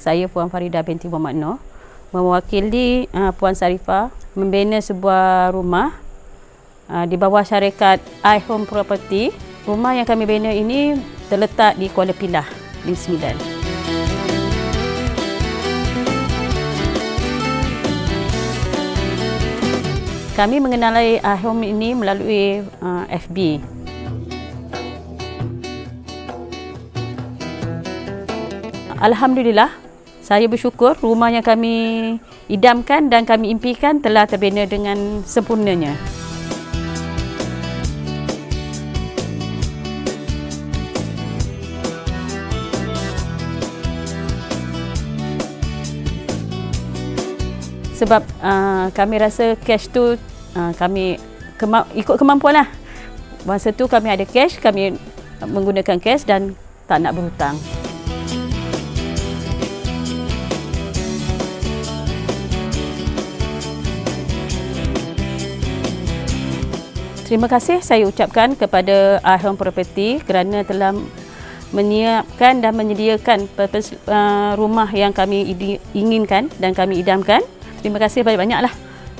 Saya Puan Farida binti Muhammad Noor mewakili Puan Sarifah membina sebuah rumah di bawah syarikat iHome Property. Rumah yang kami bina ini terletak di Kuala Pilah, Negeri Sembilan. Kami mengenali iHome ini melalui FB. Alhamdulillah, saya bersyukur rumah yang kami idamkan dan kami impikan telah terbina dengan sempurnanya. Sebab kami rasa cash tu kami ikut kemampuan lah. Masa tu kami ada cash, kami menggunakan cash dan tak nak berhutang. Terima kasih saya ucapkan kepada iHome Property kerana telah menyiapkan dan menyediakan rumah yang kami inginkan dan kami idamkan. Terima kasih banyak-banyaklah.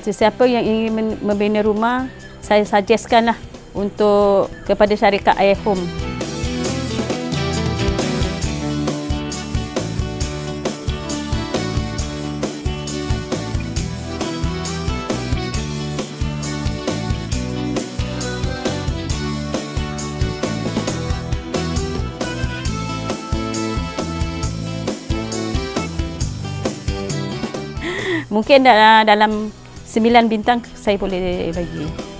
Sesiapa yang ingin membina rumah, saya suggestkanlah untuk kepada syarikat iHome. Mungkin dalam 9 bintang saya boleh bagi.